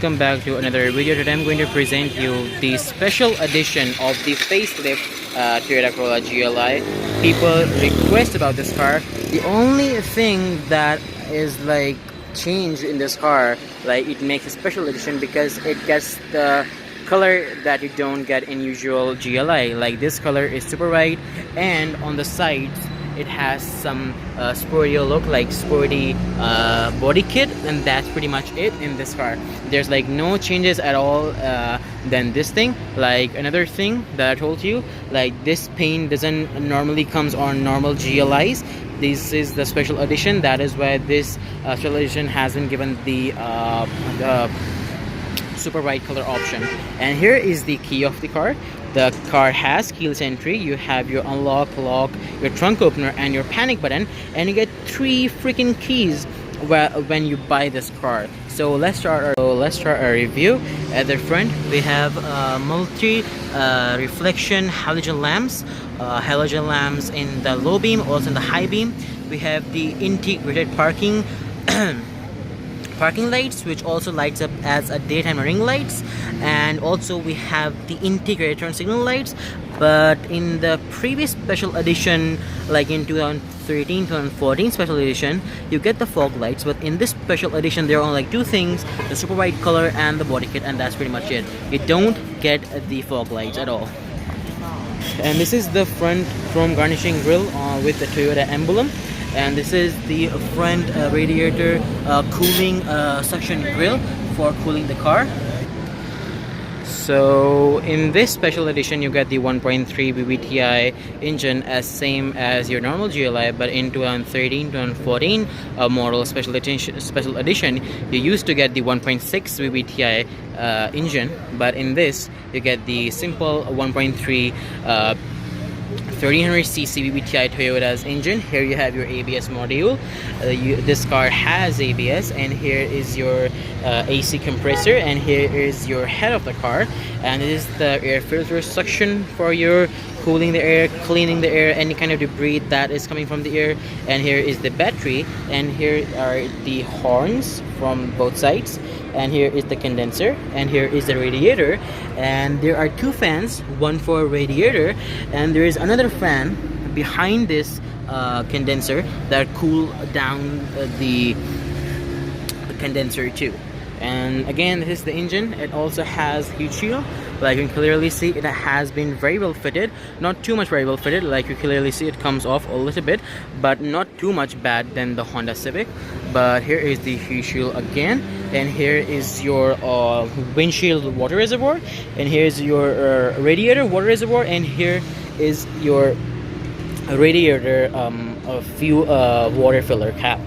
welcome back to another video. Today I'm going to present you the special edition of the facelift Toyota Corolla GLI. People request about this car. The only thing that is like changed in this car, like it makes a special edition because it gets the color that you don't get in usual GLI. Like this color is super white, and on the sides it has some sporty look, like sporty body kit, and that's pretty much it in this car. There's like no changes at all than this thing. Like another thing that I told you, like this paint doesn't normally comes on normal GLIs. This is the special edition. That is why this special edition has been given the super white color option. And here is the key of the car. The car has keyless entry. You have your unlock, lock, your trunk opener, and your panic button, and you get 3 freaking keys when you buy this car. So let's start our review. At the front we have multi reflection halogen lamps in the low beam, also in the high beam. We have the integrated parking lights, which also lights up as a daytime ring lights, and also we have the integrated turn signal lights. But in the previous special edition, like in 2013-2014 special edition, you get the fog lights, but in this special edition there are only like 2 things: the super white color and the body kit, and that's pretty much it. You don't get the fog lights at all. And this is the front chrome garnishing grille with the Toyota emblem. And this is the front radiator cooling suction grill for cooling the car. So in this special edition you get the 1.3 VVTi engine, as same as your normal GLI, but in 2013-2014 model special edition you used to get the 1.6 VVTi engine, but in this you get the simple 1.3 1300cc VVTi Toyota's engine. Here you have your ABS module. This car has ABS, and here is your AC compressor, and here is your head of the car, and this is the air filter suction for your cooling the air, cleaning the air, any kind of debris that is coming from the air. And here is the battery, and here are the horns from both sides, and here is the condenser, and here is the radiator. And there are 2 fans, one for radiator, and there is another fan behind this condenser that cool down the condenser too. And again, this is the engine. It also has heat shield. Like you can clearly see, it has been very well fitted. Not too much very well fitted. Like you clearly see, it comes off a little bit, but not too much bad than the Honda Civic. But here is the heat shield again, and here is your windshield water reservoir, and here's your radiator water reservoir, and here is your radiator water filler cap.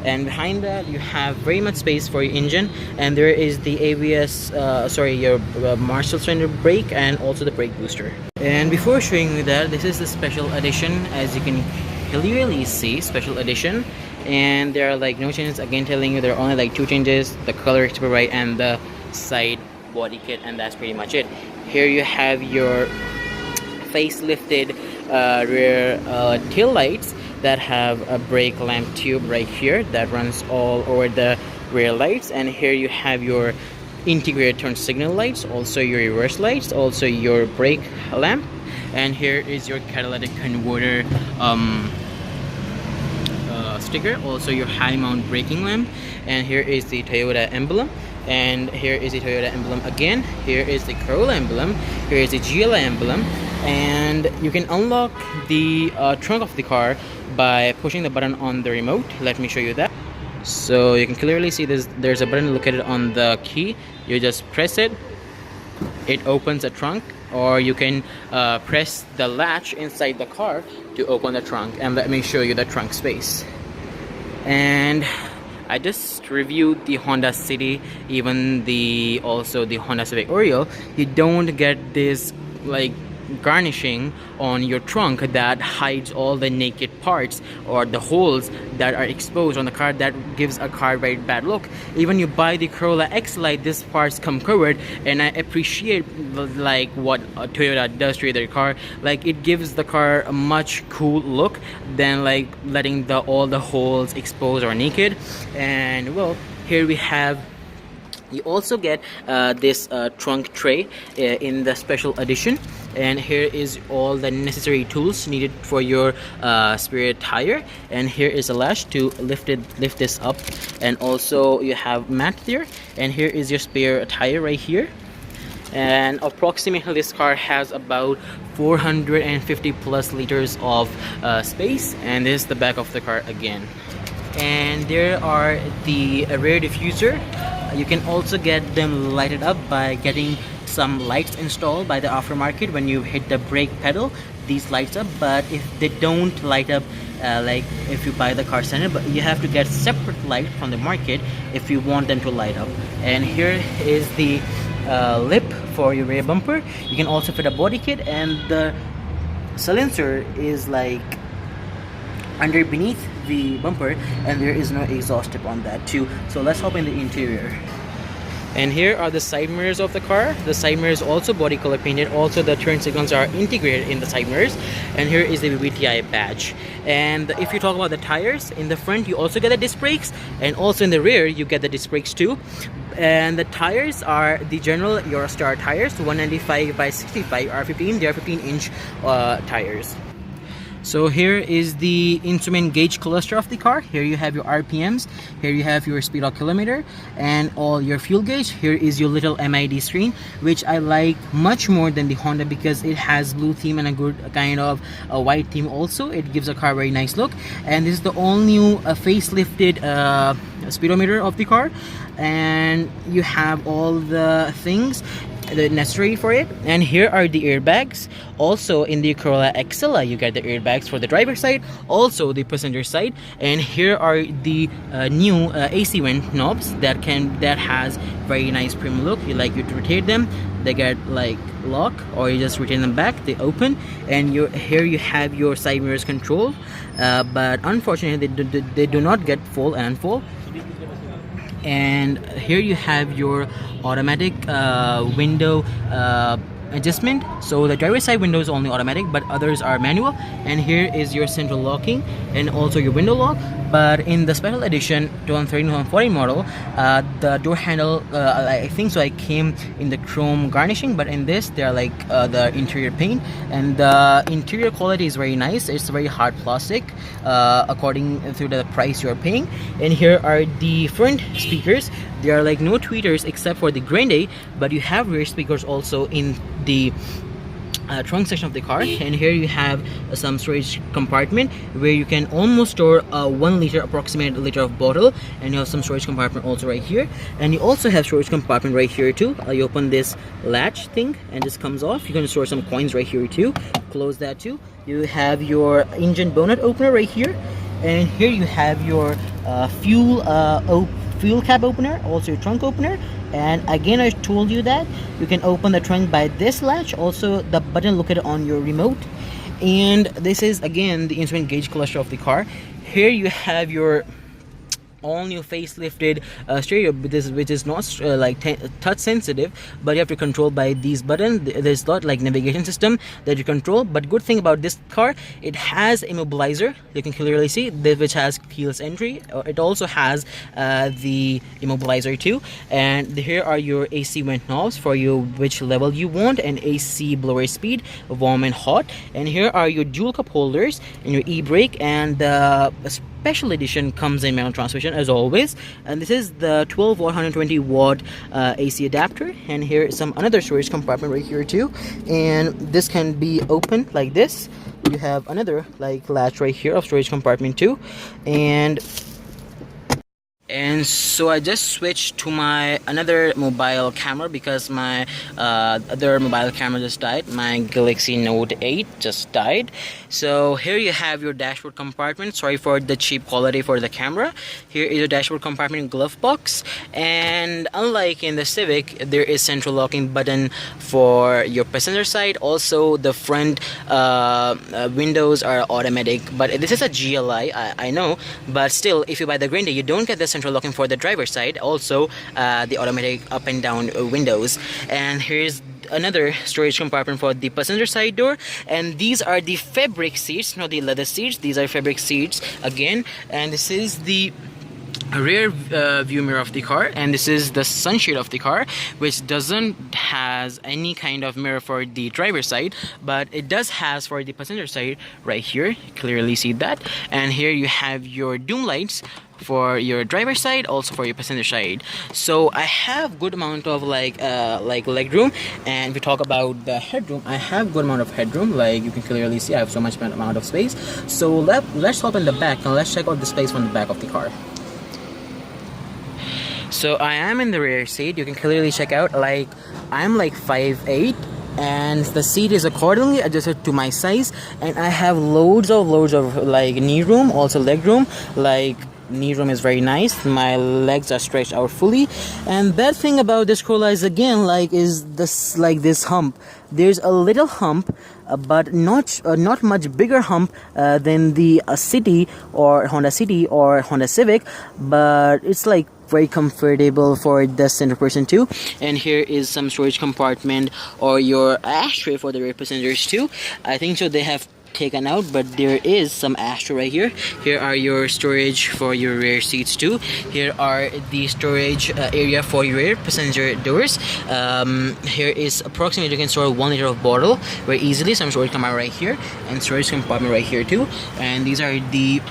And behind that you have very much space for your engine, and there is the ABS your Marshall cylinder brake, and also the brake booster. And before showing you that, this is the special edition. As you can clearly see, special edition, and there are like no changes. Again, telling you there are only like 2 changes: the color super bright and the side body kit, and that's pretty much it. Here you have your facelifted rear tail lights that have a brake lamp tube right here that runs all over the rear lights. And here you have your integrated turn signal lights, also your reverse lights, also your brake lamp, and here is your catalytic converter sticker, also your high mount braking lamp. And here is the Toyota emblem, and here is the Toyota emblem again. Here is the Corolla emblem, here is the GLI emblem. And you can unlock the trunk of the car by pushing the button on the remote. Let me show you that. So you can clearly see there's a button located on the key. You just press it, it opens the trunk, or you can press the latch inside the car to open the trunk. And let me show you the trunk space. And I just reviewed the Honda City, even also the Honda Civic Oriole. You don't get this like garnishing on your trunk that hides all the naked parts or the holes that are exposed on the car, that gives a car very bad look. Even you buy the Corolla X Lite, these parts come covered, and I appreciate like what Toyota does to their car. Like it gives the car a much cool look than like letting all the holes exposed or naked. And well, here we have You also get this trunk tray in the special edition, and here is all the necessary tools needed for your spare tire. And here is a latch to lift this up, and also you have mat there, and here is your spare tire right here. And approximately this car has about 450 plus liters of space. And this is the back of the car again. And there are the rear diffuser. You can also get them lighted up by getting some lights installed by the aftermarket. When you hit the brake pedal, these lights up, but if they don't light up like if you buy the car standard, but you have to get separate light from the market if you want them to light up. And here is the lip for your rear bumper. You can also fit a body kit, and the silencer is like under beneath the bumper, and there is no exhaust tip on that too. So let's hop in the interior. And here are the side mirrors of the car. The side mirrors also body color painted. Also the turn signals are integrated in the side mirrors. And here is the VVTi badge. And if you talk about the tires, in the front you also get the disc brakes, and also in the rear you get the disc brakes too. And the tires are the general Eurostar tires, 195 by 65 R15. They are 15-inch tires. So here is the instrument gauge cluster of the car. Here you have your RPMs, here you have your speed or kilometer, and all your fuel gauge. Here is your little MID screen, which I like much more than the Honda because it has blue theme and a good kind of a white theme also. It gives a car a very nice look. And this is the all new facelifted speedometer of the car, and you have all the things necessary for it. And here are the airbags. Also in the Corolla XL you get the airbags for the driver's side, also the passenger side. And here are the new AC vent knobs that has very nice premium look. You to rotate them, they get like lock, or you just retain them back, they open. And here you have your side mirrors control, but unfortunately they do not get fold and unfold. And here you have your automatic window adjustment. So the driver's side window is only automatic, but others are manual. And here is your central locking and also your window lock. But in the special edition 2013-2014 model, the door handle, I think so, I came in the chrome garnishing, but in this they are like the interior paint, and the interior quality is very nice. It's very hard plastic according to the price you're paying. And here are the front speakers. They are like no tweeters except for the Grande, but you have rear speakers also in the trunk section of the car. And here you have some storage compartment where you can almost store a 1 liter, approximate liter of bottle, and you have some storage compartment also right here. And you also have storage compartment right here too. You open this latch thing and this comes off. You're going to store some coins right here too. Close that too. You have your engine bonnet opener right here, and here you have your fuel cap opener, also your trunk opener. And again, I told you that you can open the trunk by this latch, also the button located on your remote. And this is again the instrument gauge cluster of the car. Here you have your all new facelifted stereo, which is not touch sensitive, but you have to control by these buttons. There's not like navigation system that you control. But good thing about this car, it has immobilizer, you can clearly see, which has keyless entry. It also has the immobilizer too. And here are your AC vent knobs for you which level you want, and AC blower speed, warm and hot. And here are your dual cup holders and your e-brake, and the special edition comes in manual transmission as always. And this is the 12 watt 120 watt AC adapter. And here is some another storage compartment right here too, and this can be open like this. You have another like latch right here of storage compartment too. And so I just switched to my another mobile camera because my other mobile camera just died. My Galaxy Note 8 just died. So here you have your dashboard compartment. Sorry for the cheap quality for the camera. Here is your dashboard compartment glove box. And unlike in the Civic, there is central locking button for your passenger side. Also the front windows are automatic, but this is a GLI, I know, but still if you buy the Grande, you don't get the central locking for the driver's side. Also the automatic up and down windows. And here's another storage compartment for the passenger side door. And these are the fabric seats, not the leather seats. These are fabric seats again. And this is the a rear view mirror of the car, and this is the sunshade of the car, which doesn't has any kind of mirror for the driver's side, but it does has for the passenger side right here. You clearly see that. And here you have your doom lights for your driver's side, also for your passenger side. So I have good amount of like leg room. And if we talk about the headroom, I have good amount of headroom. Like you can clearly see, I have so much amount of space. So let's hop in the back and let's check out the space from the back of the car. So I am in the rear seat. You can clearly check out, like, I'm like 5'8", and the seat is accordingly adjusted to my size, and I have loads of like knee room, also leg room. Like, knee room is very nice, my legs are stretched out fully. And bad thing about this Corolla is, again, like, is this, like, this hump. There's a little hump, but not much bigger hump than the City or Honda City or Honda Civic, but it's like very comfortable for the center person too. And here is some storage compartment or your ashtray for the rear passengers too. I think so they have taken out, but there is some ashtray right here. Here are your storage for your rear seats too. Here are the storage area for your rear passenger doors. Here is approximately, you can store 1 liter of bottle very easily. Some storage compartment right here and storage compartment right here too. And these are the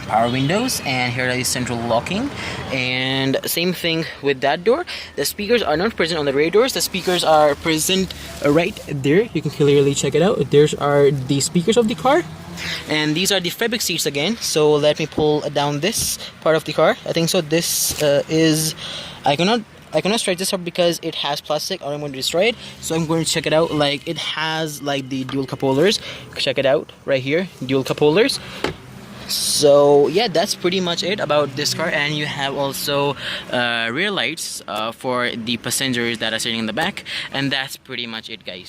power windows, and here is central locking. And same thing with that door. The speakers are not present on the rear doors. The speakers are present right there. You can clearly check it out. There's are the speakers of the car. And these are the fabric seats again. So let me pull down this part of the car. I think so this is, I cannot stretch this up because it has plastic or I'm going to destroy it. So I'm going to check it out. Like, it has like the dual cup holders. Check it out right here, dual cup holders. So yeah, that's pretty much it about this car. And you have also rear lights for the passengers that are sitting in the back, and that's pretty much it, guys.